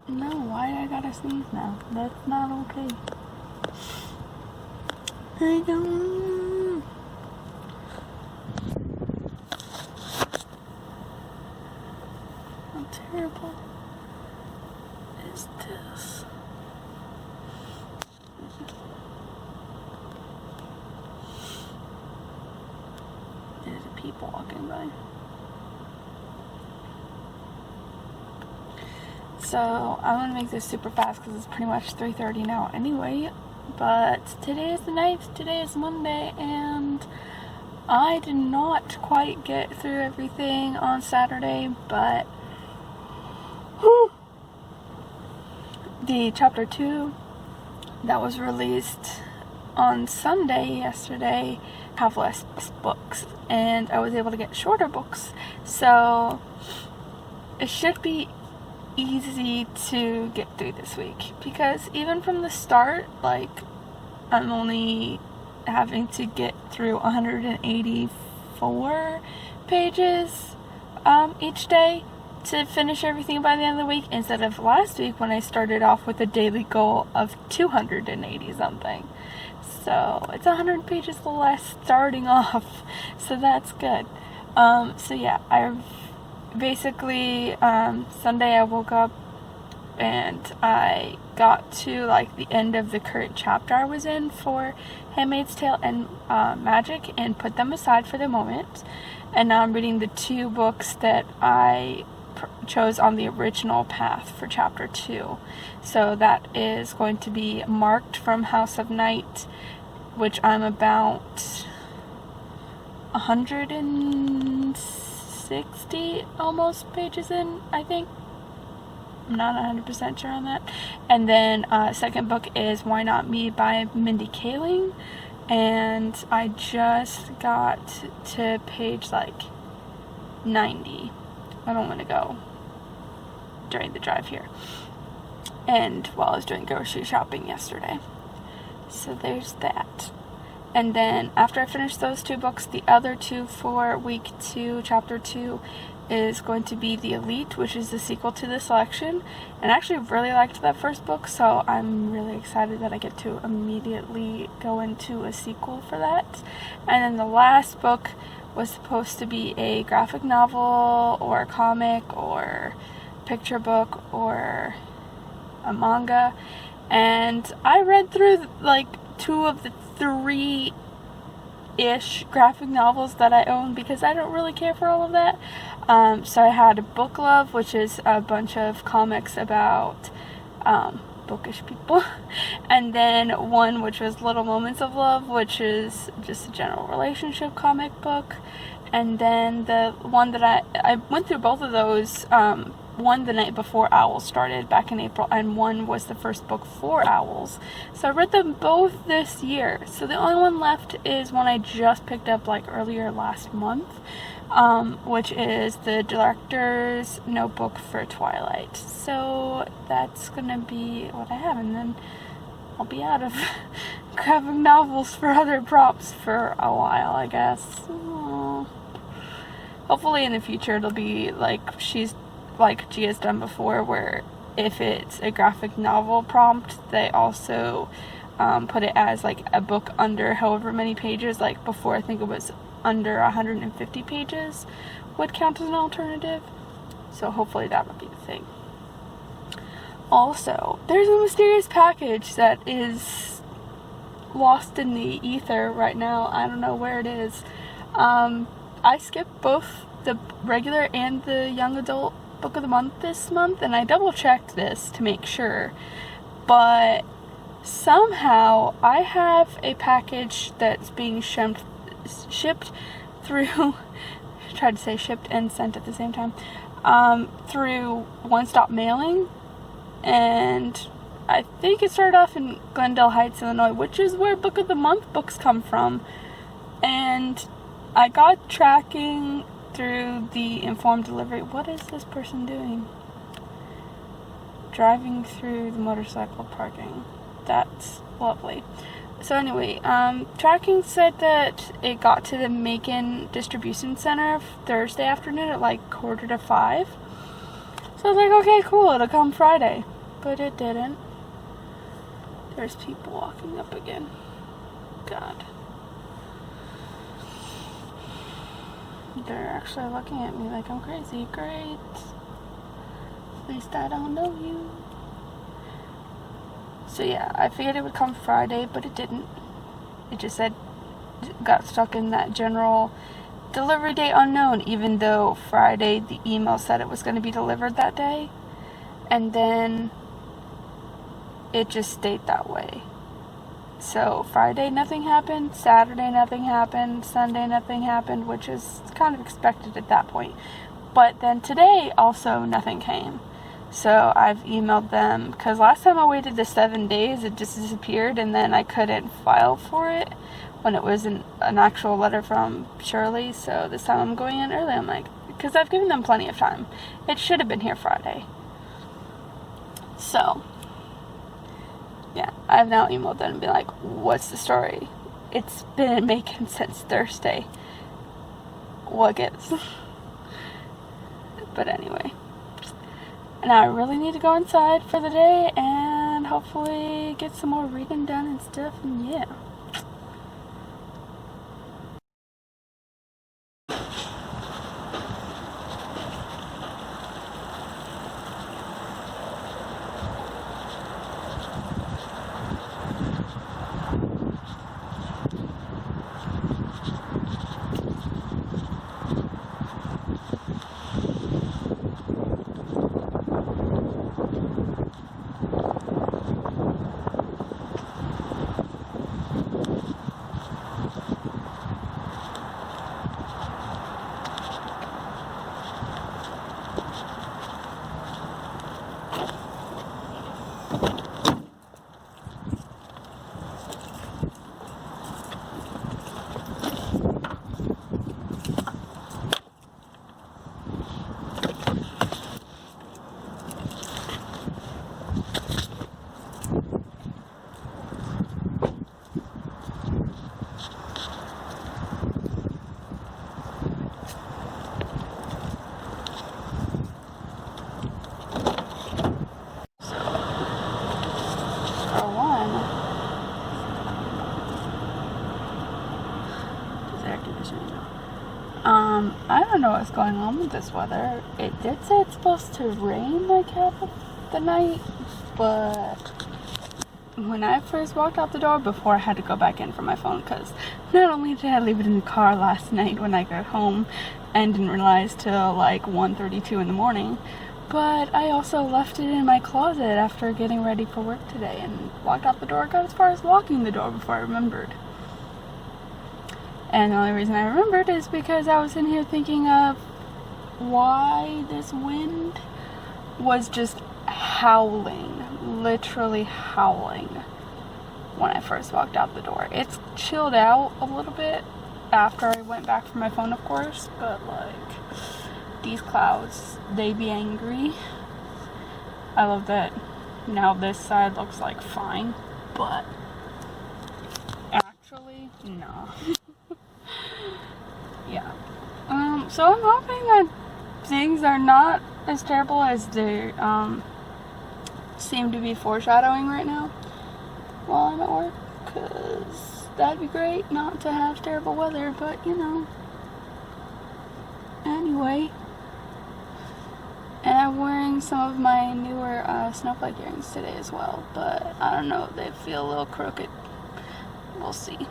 No, why I gotta sneeze now? That's not okay. I don't. How terrible is this? There's people walking by. So I'm gonna make this super fast because it's pretty much 3:30 now anyway. But today is the 9th, today is Monday, and I did not quite get through everything on Saturday, but the chapter 2 that was released on Sunday yesterday have less books, and I was able to get shorter books, so it should be easy to get through this week, because even from the start, like, I'm only having to get through 184 pages each day to finish everything by the end of the week, instead of last week when I started off with a daily goal of 280 something. So it's 100 pages less starting off, so that's good. So yeah, I've basically, Sunday I woke up and I got to like the end of the current chapter I was in for Handmaid's Tale and Magic, and put them aside for the moment, and now I'm reading the 2 books that I chose on the original path for chapter 2. So that is going to be Marked from House of Night, which I'm about 160 almost pages in, I think. I'm not 100% sure on that. And then second book is Why Not Me by Mindy Kaling, and I just got to page like 90 a moment ago during the drive here, and while I was doing grocery shopping yesterday. So there's that. And then after I finish those 2 books, the other 2 for week 2, chapter 2, is going to be The Elite, which is the sequel to The Selection. And I actually really liked that first book, so I'm really excited that I get to immediately go into a sequel for that. And then the last book was supposed to be a graphic novel or a comic or picture book or a manga. And I read through like 2 of the 3-ish graphic novels that I own, because I don't really care for all of that. So I had Book Love, which is a bunch of comics about bookish people, and then one which was Little Moments of Love, which is just a general relationship comic book. And then the one that I went through both of those, one the night before Owls started back in April, and one was the first book for Owls. So I read them both this year. So the only one left is one I just picked up like earlier last month, which is the director's notebook for Twilight. So that's gonna be what I have, and then I'll be out of graphic novels for other props for a while, I guess. Hopefully in the future it'll be like G has done before, where if it's a graphic novel prompt, they also put it as like a book under however many pages. Like before, I think it was under 150 pages would count as an alternative. So hopefully that would be the thing. Also, there's a mysterious package that is lost in the ether right now. I don't know where it is. I skipped both the regular and the young adult book of the month this month, and I double checked this to make sure, but somehow I have a package that's being shipped through tried to say shipped and sent at the same time, through One Stop Mailing, and I think it started off in Glendale Heights, Illinois, which is where book of the month books come from. And I got tracking through the informed delivery. What is this person doing? Driving through the motorcycle parking. That's lovely. So anyway, tracking said that it got to the Macon distribution center Thursday afternoon at like 4:45. So I was like, okay, cool, it'll come Friday. But it didn't. There's people walking up again. God. They're actually looking at me like I'm crazy. Great. At least I don't know you. So yeah, I figured it would come Friday, but it didn't. It just said, got stuck in that general delivery date unknown, even though Friday the email said it was going to be delivered that day. And then it just stayed that way. So Friday nothing happened, Saturday nothing happened, Sunday nothing happened, which is kind of expected at that point. But then today also nothing came. So I've emailed them, because last time I waited the 7 days, it just disappeared, and then I couldn't file for it when it was an actual letter from Shirley. So this time I'm going in early. I'm like, because I've given them plenty of time. It should have been here Friday. So yeah, I've now emailed them and been like, what's the story? It's been in Macon since Thursday. What gives? But anyway. Now I really need to go inside for the day and hopefully get some more reading done and stuff, and yeah. I don't know what's going on with this weather. It did say it's supposed to rain like half of the night, but when I first walked out the door, before I had to go back in for my phone, because not only did I leave it in the car last night when I got home and didn't realize till like 1:32 in the morning, but I also left it in my closet after getting ready for work today and walked out the door, got as far as locking the door before I remembered. And the only reason I remembered is because I was in here thinking of why this wind was just howling, literally howling when I first walked out the door. It's chilled out a little bit after I went back for my phone, of course, but like these clouds, they be angry. I love that now this side looks like fine, but actually, no. Yeah. So I'm hoping that things are not as terrible as they seem to be foreshadowing right now while I'm at work, because that'd be great not to have terrible weather, but you know. Anyway. And I'm wearing some of my newer snowflake earrings today as well, but I don't know, they feel a little crooked. We'll see.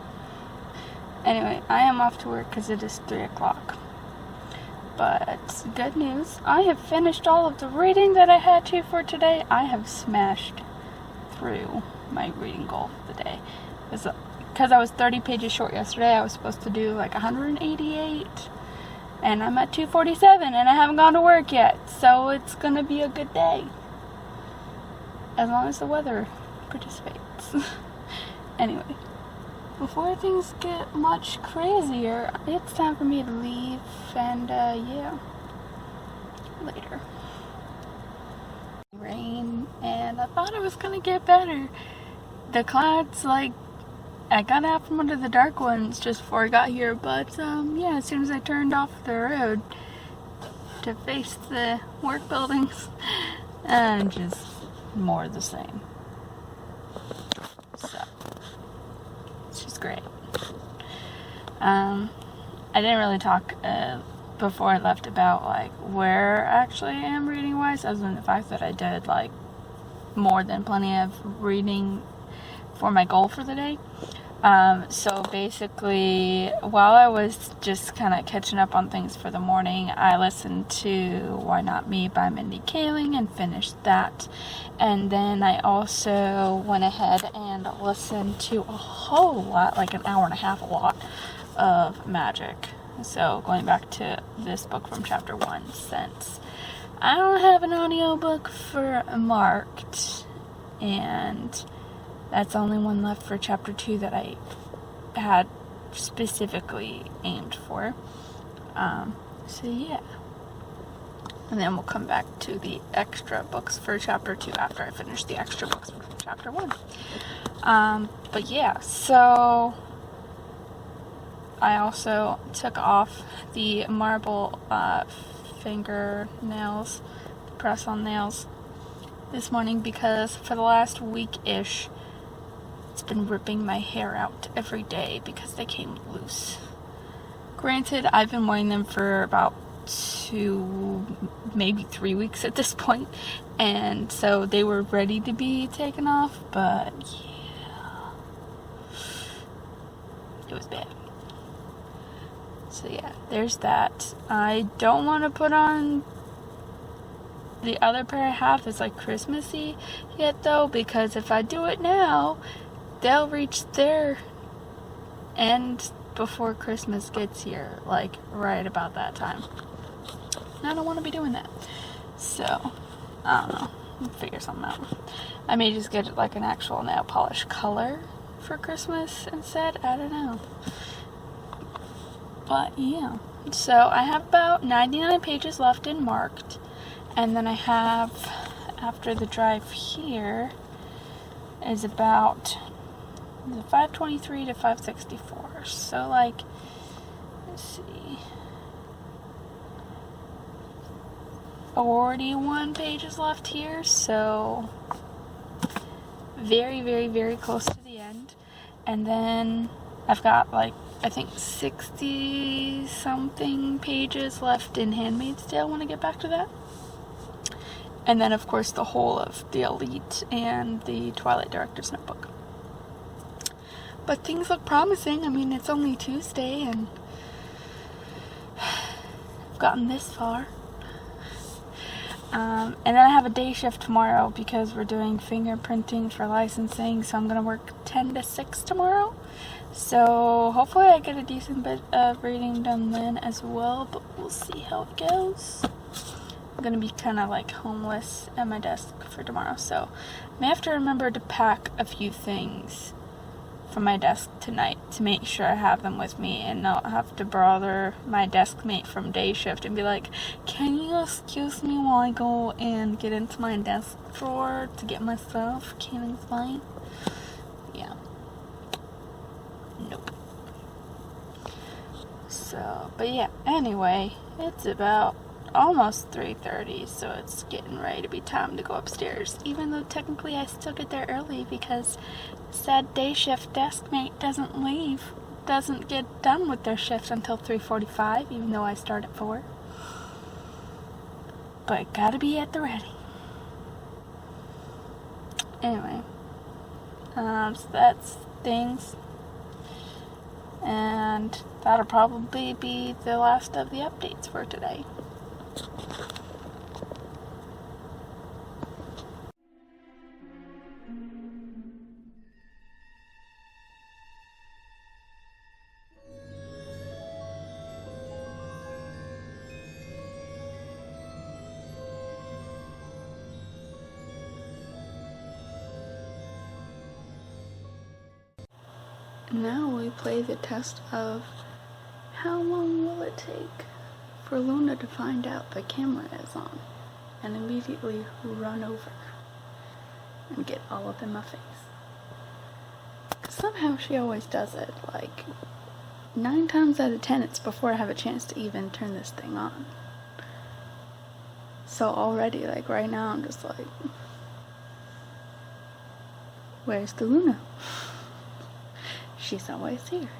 Anyway, I am off to work because it is 3 o'clock. But good news, I have finished all of the reading that I had to for today. I have smashed through my reading goal for the day. Because I was 30 pages short yesterday, I was supposed to do like 188. And I'm at 247 and I haven't gone to work yet. So it's going to be a good day. As long as the weather participates. Anyway. Before things get much crazier, it's time for me to leave, and yeah, later. Rain, and I thought it was gonna get better. The clouds like I got out from under the dark ones just before I got here, but yeah, as soon as I turned off the road to face the work buildings, just more of the same. So, it's just great. I didn't really talk before I left about like where actually I am reading wise, other than the fact that I did like more than plenty of reading for my goal for the day. So basically, while I was just kind of catching up on things for the morning, I listened to Why Not Me by Mindy Kaling and finished that. And then I also went ahead and listened to a whole lot, like an hour and a half, a lot of magic. So going back to this book from chapter 1, since I don't have an audiobook for Marked, and that's the only one left for chapter 2 that I had specifically aimed for. So yeah. And then we'll come back to the extra books for chapter 2 after I finish the extra books for chapter 1. But yeah, so I also took off the marble fingernails, the press-on nails, this morning because for the last week-ish, it's been ripping my hair out every day because they came loose. Granted, I've been wearing them for about 2, maybe 3 weeks at this point, and so they were ready to be taken off, but yeah, it was bad. So yeah, there's that. I don't want to put on the other pair I have that's like Christmassy yet though, because if I do it now, they'll reach their end before Christmas gets here, like right about that time. And I don't want to be doing that. So, I don't know. We'll figure something out. I may just get like an actual nail polish color for Christmas instead. I don't know. But yeah. So I have about 99 pages left in Marked. And then I have, after the drive here, is about 523 to 564. So like, let's see, 41 pages left here. So very, very, very close to the end. And then I've got like, I think 60 something pages left in Handmaid's Tale when I get back to that. And then of course the whole of the Elite and the Twilight Director's Notebook. But things look promising. I mean, it's only Tuesday and I've gotten this far. And then I have a day shift tomorrow because we're doing fingerprinting for licensing. So I'm going to work 10 to 6 tomorrow. So hopefully I get a decent bit of reading done then as well. But we'll see how it goes. I'm going to be kind of like homeless at my desk for tomorrow. So I may have to remember to pack a few things from my desk tonight to make sure I have them with me and not have to bother my desk mate from day shift and be like, can you excuse me while I go and get into my desk drawer to get my stuff? Can you explain? Yeah. Nope. So, but yeah, anyway, it's about almost 3:30, so it's getting ready to be time to go upstairs, even though technically I still get there early because said day shift desk mate doesn't get done with their shift until 3:45, even though I start at 4. But gotta be at the ready. Anyway, so that's things, and that'll probably be the last of the updates for today. Now we play the test of how long will it take for Luna to find out the camera is on and immediately run over and get all up in my face. Somehow she always does it. Like, 9 times out of 10 it's before I have a chance to even turn this thing on. So already, like, right now I'm just like, where's the Luna? She's always here.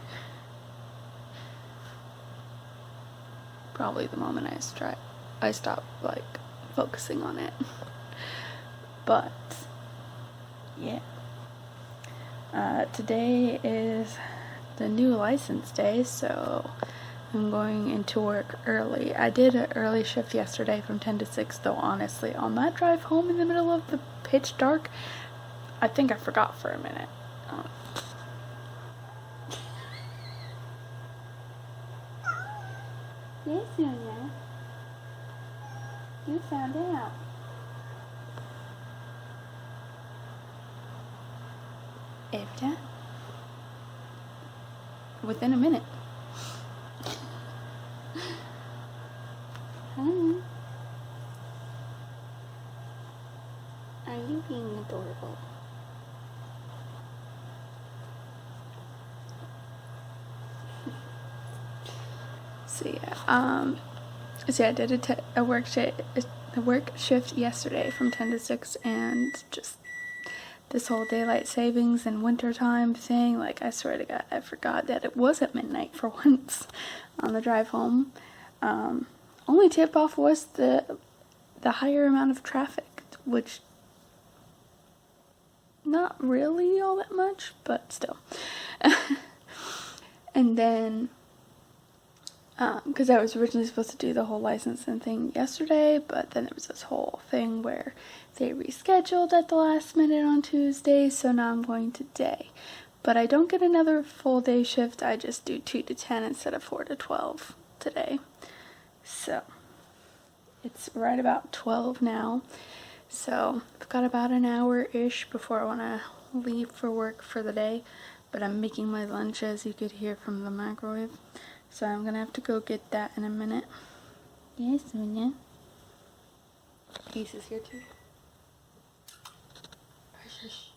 Probably the moment I stop, like, focusing on it. But, yeah. Today is the new license day, so I'm going into work early. I did an early shift yesterday from 10 to 6, though honestly, on that drive home in the middle of the pitch dark, I think I forgot for a minute. Yes, Sonia. You found out. Evta? Within a minute. Honey. Are you being adorable? So yeah, I did a work shift yesterday from 10 to 6, and just this whole daylight savings and winter time thing, like, I swear to God, I forgot that it was at midnight for once on the drive home. Only tip off was the higher amount of traffic, which not really all that much, but still. And then because I was originally supposed to do the whole licensing thing yesterday, but then there was this whole thing where they rescheduled at the last minute on Tuesday, so now I'm going today. But I don't get another full day shift, I just do 2 to 10 instead of 4 to 12 today. So it's right about 12 now, so I've got about an hour-ish before I want to leave for work for the day, but I'm making my lunch, as you could hear from the microwave. So I'm gonna have to go get that in a minute. Yes, Sonia. Ace is here too. Precious.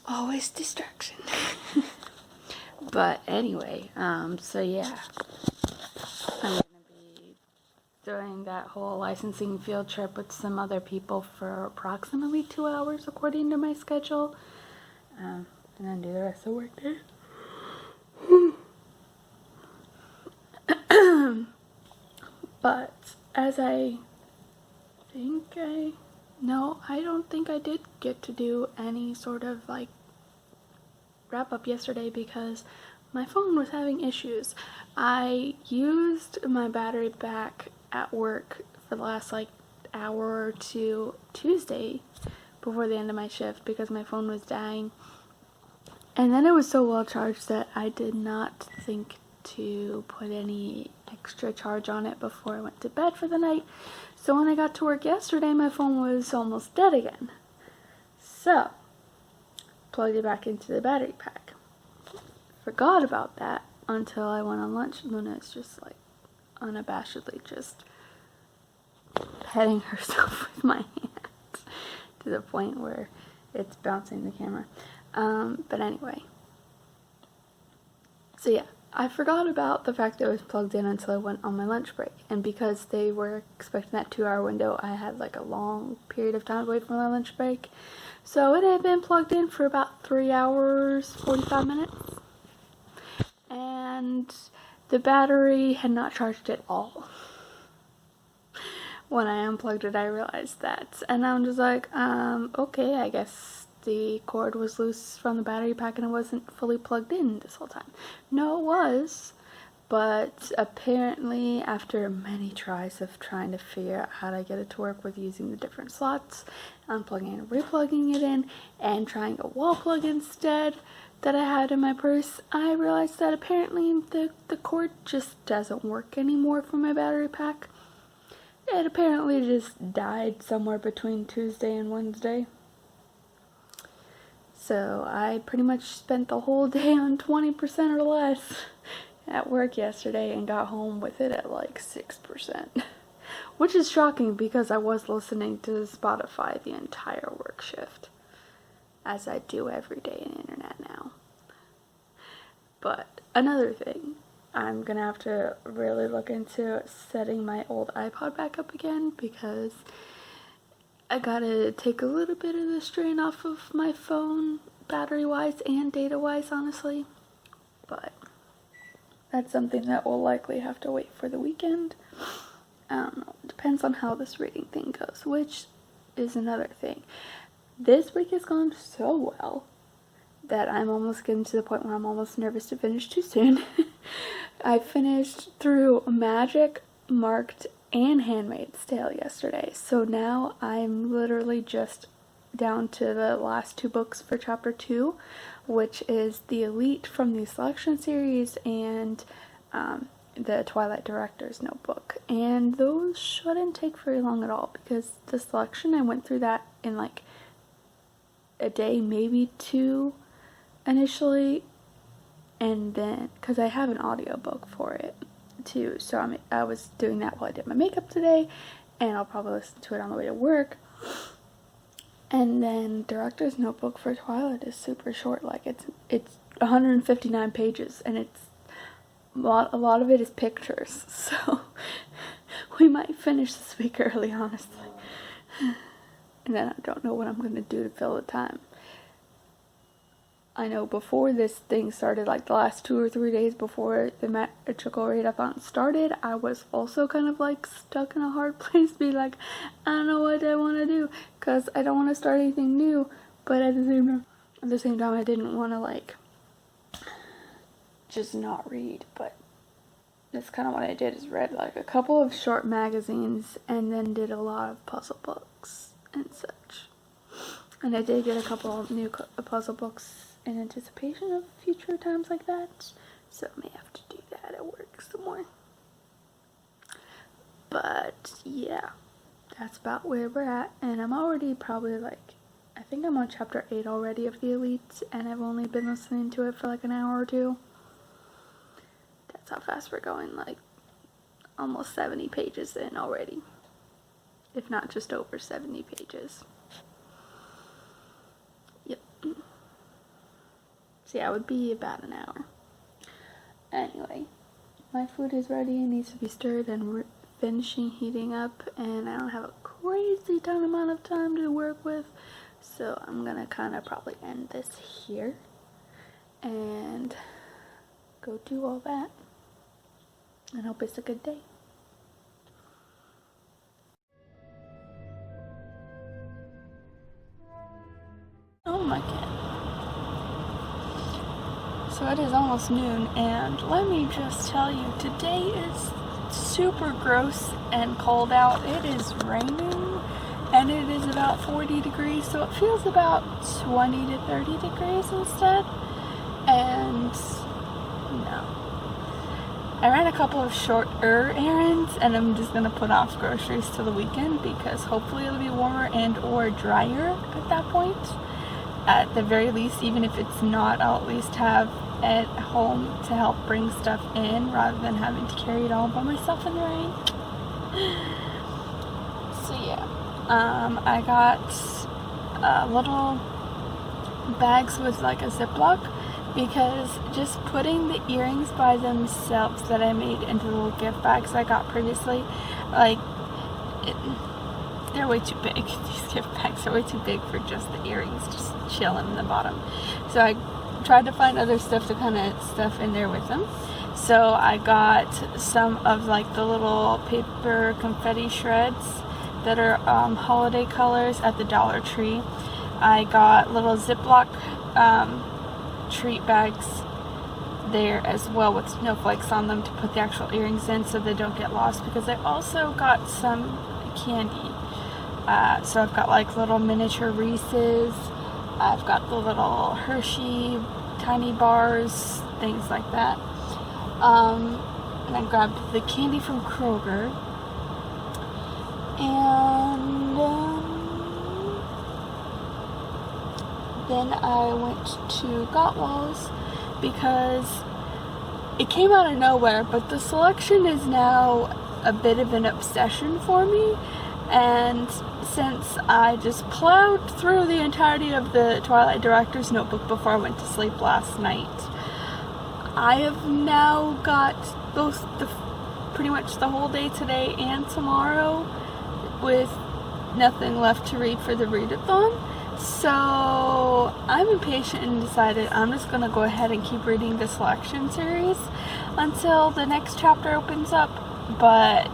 Always distraction. But anyway, so yeah. I'm gonna be doing that whole licensing field trip with some other people for approximately 2 hours according to my schedule, and then do the rest of the work there. But as I don't think I did get to do any sort of like wrap up yesterday because my phone was having issues. I used my battery pack at work for the last like hour or two Tuesday before the end of my shift because my phone was dying, and then it was so well charged that I did not think to put any extra charge on it before I went to bed for the night. So when I got to work yesterday, my phone was almost dead again, so plugged it back into the battery pack. Forgot about that until I went on lunch. Luna is just like unabashedly just petting herself with my hands to the point where it's bouncing the camera. But anyway, so yeah, I forgot about the fact that it was plugged in until I went on my lunch break, and because they were expecting that 2-hour window, I had like a long period of time away from my lunch break, so it had been plugged in for about 3 hours 45 minutes, and the battery had not charged at all. When I unplugged it, I realized that, and I'm just like, okay, I guess the cord was loose from the battery pack and it wasn't fully plugged in this whole time. No, it was, but apparently after many tries of trying to figure out how to get it to work with using the different slots, unplugging and replugging it in, and trying a wall plug instead that I had in my purse, I realized that apparently the cord just doesn't work anymore for my battery pack. It apparently just died somewhere between Tuesday and Wednesday. So I pretty much spent the whole day on 20% or less at work yesterday and got home with it at like 6%. which is shocking because I was listening to Spotify the entire work shift, as I do every day in internet now. But another thing, I'm gonna have to really look into setting my old iPod back up again, because I gotta take a little bit of the strain off of my phone, battery-wise and data-wise, honestly. But that's something that will likely have to wait for the weekend. I don't know. It depends on how this reading thing goes, which is another thing. This week has gone so well that I'm almost getting to the point where I'm almost nervous to finish too soon. I finished through Magic, Marked, and Handmaid's Tale yesterday, so now I'm literally just down to the last 2 books for chapter 2, which is the Elite from the Selection series and the Twilight Director's Notebook, and those shouldn't take very long at all, because the Selection, I went through that in like a day, maybe 2 initially, and then because I have an audiobook for it too, so I was doing that while I did my makeup today, and I'll probably listen to it on the way to work. And then Director's Notebook for Twilight is super short, like it's 159 pages, and it's a lot of it is pictures, so we might finish this week early, honestly. And then I don't know what I'm going to do to fill the time. I know before this thing started, like the last 2 or 3 days before the Magical Readathon started, I was also kind of like stuck in a hard place, be like, I don't know what I want to do, because I don't want to start anything new, but at the same time I didn't want to like just not read. But that's kind of what I did, is read like a couple of short magazines and then did a lot of puzzle books and such. And I did get a couple of new puzzle books in anticipation of future times like that, so I may have to do that at work some more. But yeah, that's about where we're at, and I'm already probably like, I think I'm on chapter 8 already of the Elite, and I've only been listening to it for like an hour or 2. That's how fast we're going, like almost 70 pages in already, if not just over 70 pages. Yep. So yeah, it would be about an hour. Anyway, my food is ready and needs to be stirred, and we're finishing heating up, and I don't have a crazy ton amount of time to work with, so I'm gonna kind of probably end this here and go do all that, and hope it's a good day. Oh my god. So it is almost noon, and let me just tell you, today is super gross and cold out. It is raining, and it is about 40 degrees, so it feels about 20 to 30 degrees instead. And no. I ran a couple of shorter errands, and I'm just going to put off groceries till the weekend, because hopefully it'll be warmer and or drier at that point. At the very least, even if it's not, I'll at least have at home to help bring stuff in, rather than having to carry it all by myself in the rain. So yeah, I got little bags with like a Ziploc, because just putting the earrings by themselves that I made into the little gift bags I got previously, like they're way too big. These gift bags are way too big for just the earrings just chilling in the bottom. So I tried to find other stuff to kind of stuff in there with them. So I got some of like the little paper confetti shreds that are holiday colors at the Dollar Tree. I got little Ziploc treat bags there as well with snowflakes on them to put the actual earrings in so they don't get lost, because I also got some candy. So I've got like little miniature Reese's, I've got the little Hershey tiny bars, things like that. And I grabbed the candy from Kroger, and then I went to Goodreads because it came out of nowhere, but the selection is now a bit of an obsession for me, and since I just plowed through the entirety of the Twilight Director's Notebook before I went to sleep last night, I have now got both pretty much the whole day today and tomorrow with nothing left to read for the readathon. So I'm impatient and decided I'm just going to go ahead and keep reading the selection series until the next chapter opens up. But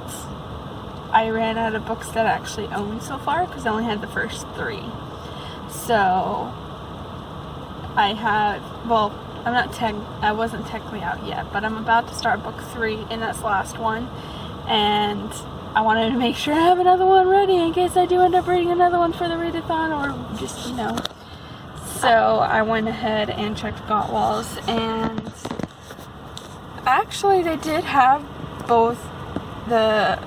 I ran out of books that I actually own so far because I only had the first 3. So I have, well, I wasn't technically out yet, but I'm about to start book 3, and that's the last one. And I wanted to make sure I have another one ready in case I do end up reading another one for the readathon, or just, you know. So I went ahead and checked Goodreads, and actually they did have both the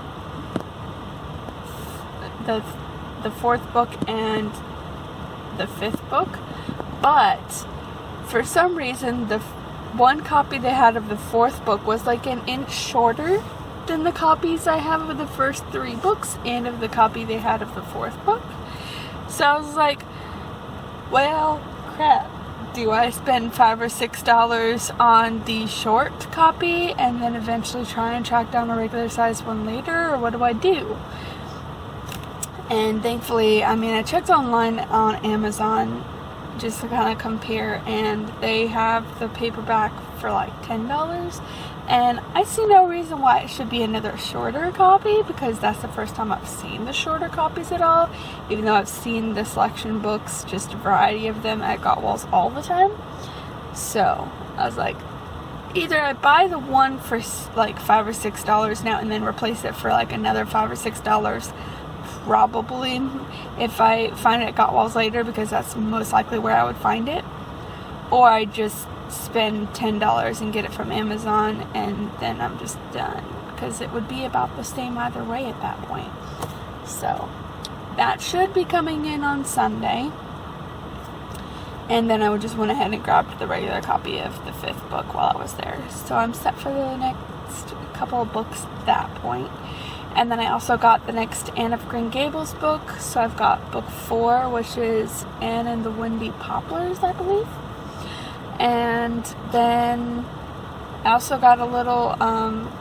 4th book and the 5th book, but for some reason the one copy they had of the 4th book was like an inch shorter than the copies I have of the first 3 books and of the copy they had of the 4th book. So I was like, well, crap. Do I spend $5 or $6 on the short copy and then eventually try and track down a regular size one later, or what do I do? And thankfully, I mean, I checked online on Amazon just to kind of compare, and they have the paperback for like $10, and I see no reason why it should be another shorter copy, because that's the first time I've seen the shorter copies at all, even though I've seen the selection books, just a variety of them at Goodreads all the time. So I was like, either I buy the one for like $5 or $6 now and then replace it for like another $5 or $6 probably if I find it at Goodreads later, because that's most likely where I would find it, or I just spend $10 and get it from Amazon, and then I'm just done, because it would be about the same either way at that point. So that should be coming in on Sunday, and then I would just went ahead and grabbed the regular copy of the 5th book while I was there. So I'm set for the next couple of books at that point. And then I also got the next Anne of Green Gables book. So I've got book 4, which is Anne and the Windy Poplars, I believe. And then I also got a little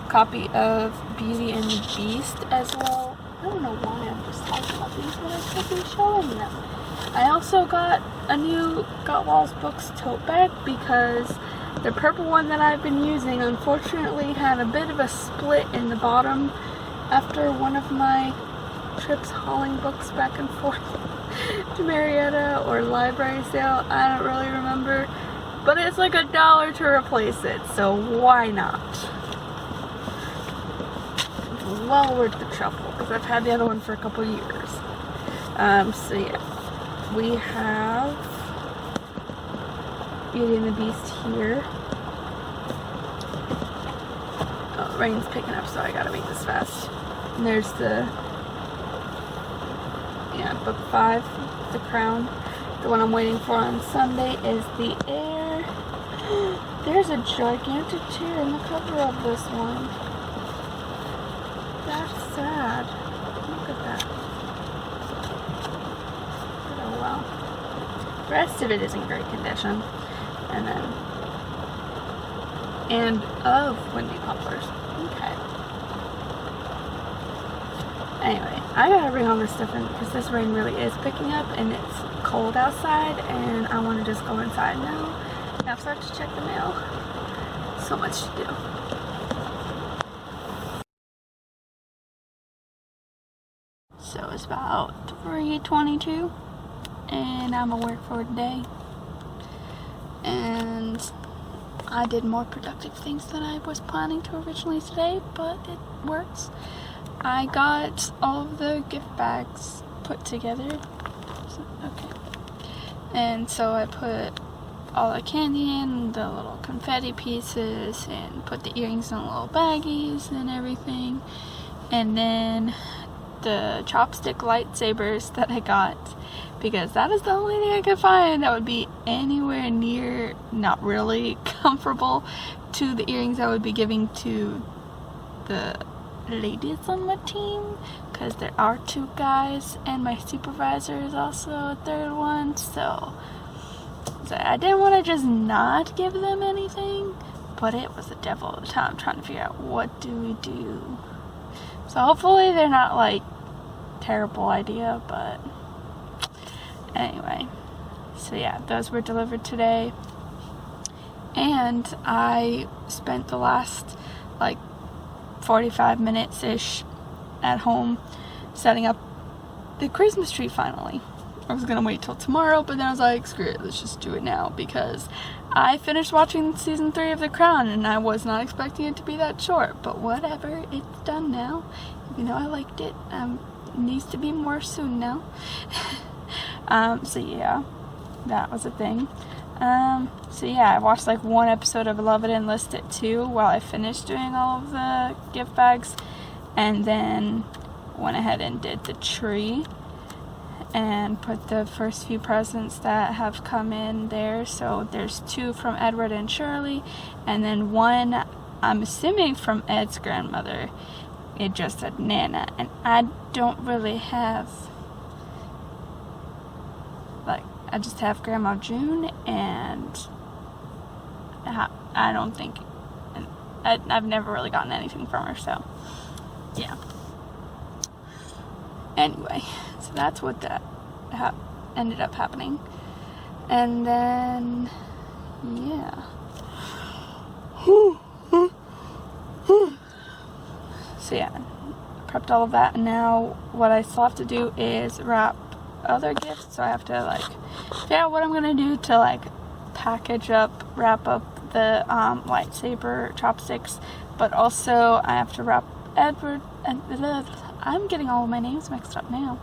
copy of Beauty and the Beast as well. I don't know why I'm just talking about these when I should be showing them. I also got a new Goodreads Books tote bag, because the purple one that I've been using unfortunately had a bit of a split in the bottom after one of my trips hauling books back and forth to Marietta or library sale. I don't really remember, but it's like $1 to replace it, so why not? It's well worth the trouble, because I've had the other one for a couple years. So yeah, we have Beauty and the Beast here. Oh, rain's picking up, so I gotta make this fast. And there's the, book 5, The Crown. The one I'm waiting for on Sunday is The Heir. There's a gigantic tear in the cover of this one. That's sad. Look at that. Oh well. The rest of it is in great condition. And then, and of Windy Poplars. Okay. Anyway, I gotta bring all this stuff in because this rain really is picking up and it's cold outside, and I want to just go inside now. Now start to check the mail. So much to do. So it's about 3:22 and I'm at work for today. And I did more productive things than I was planning to originally today, but it works. I got all of the gift bags put together. Okay. And so I put all the candy in, the little confetti pieces, and put the earrings in little baggies and everything. And then the chopstick lightsabers that I got, because that is the only thing I could find that would be anywhere near, not really comparable to the earrings I would be giving to the ladies on my team, because there are 2 guys, and my supervisor is also a 3rd one, so I didn't want to just not give them anything, but it was the devil of the time trying to figure out what do we do. So hopefully they're not like terrible idea, but anyway. So yeah, those were delivered today. And I spent the last like 45 minutes-ish at home setting up the Christmas tree finally. I was gonna wait till tomorrow, but then I was like, screw it, let's just do it now, because I finished watching season 3 of The Crown and I was not expecting it to be that short, but whatever, it's done now. You know, I liked it. Needs to be more soon now. So yeah, that was a thing. So yeah, I watched like 1 episode of Love It and List It too while I finished doing all of the gift bags, and then went ahead and did the tree and put the first few presents that have come in there. So there's 2 from Edward and Shirley, and then 1 I'm assuming from Ed's grandmother. It just said Nana, and I don't really have, like, I just have Grandma June, and I don't think, I've never really gotten anything from her, so yeah. Anyway, so that's what that ended up happening. And then, yeah. So yeah, prepped all of that, and now what I still have to do is wrap other gifts. So I have to like figure out what I'm gonna do to like package up, wrap up the lightsaber chopsticks, but also I have to wrap Edward and I'm getting all of my names mixed up now.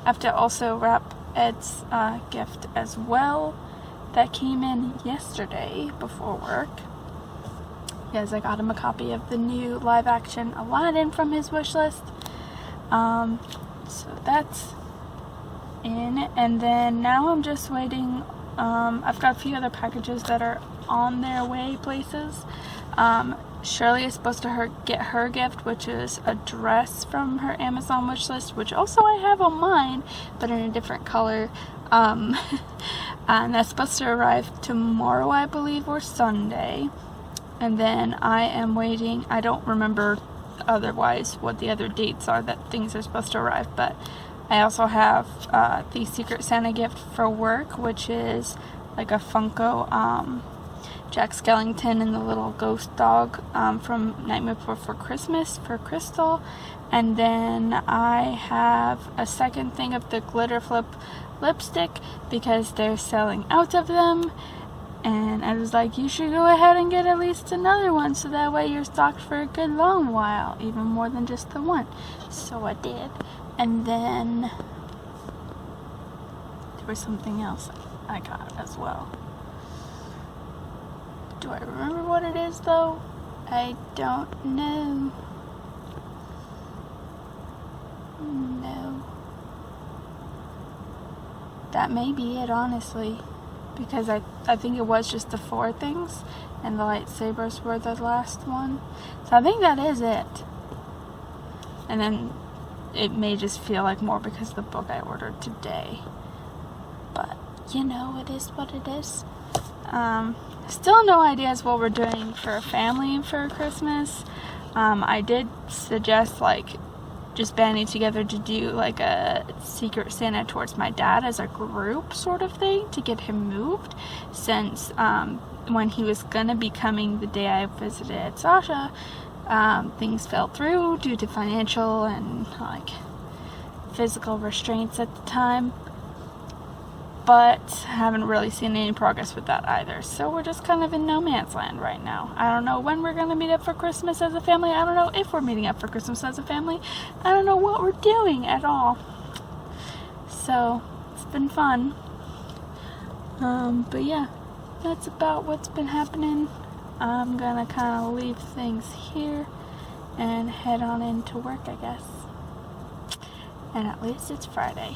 I have to also wrap Ed's gift as well. That came in yesterday before work. Because I got him a copy of the new live action Aladdin from his wish list. So that's in. And then now I'm just waiting. I've got a few other packages that are on their way places. Shirley is supposed to get her gift, which is a dress from her Amazon wish list, which also I have on mine, but in a different color. And that's supposed to arrive tomorrow, I believe, or Sunday. And then I am waiting. I don't remember otherwise what the other dates are that things are supposed to arrive, but I also have the Secret Santa gift for work, which is like a Funko Jack Skellington and the little ghost dog from Nightmare Before Christmas for Crystal. And then I have a second thing of the Glitter Flip lipstick because they're selling out of them. And I was like, you should go ahead and get at least another one so that way you're stocked for a good long while, even more than just the one. So I did. And then there was something else I got as well. Do I remember what it is though? I don't know. No. That may be it, honestly. Because I think it was just the 4 things, and the lightsabers were the last one. So I think that is it. And then it may just feel like more because of the book I ordered today. But, you know, it is what it is. Still no ideas what we're doing for a family for Christmas. I did suggest, like, just banding together to do like a Secret Santa towards my dad as a group sort of thing to get him moved, since when he was gonna be coming the day I visited Sasha, things fell through due to financial and like physical restraints at the time, but haven't really seen any progress with that either. So we're just kind of in no man's land right now. I don't know when we're going to meet up for Christmas as a family. I don't know if we're meeting up for Christmas as a family. I don't know what we're doing at all. So it's been fun. But yeah, that's about what's been happening. I'm going to kind of leave things here and head on into work, I guess. And at least it's Friday.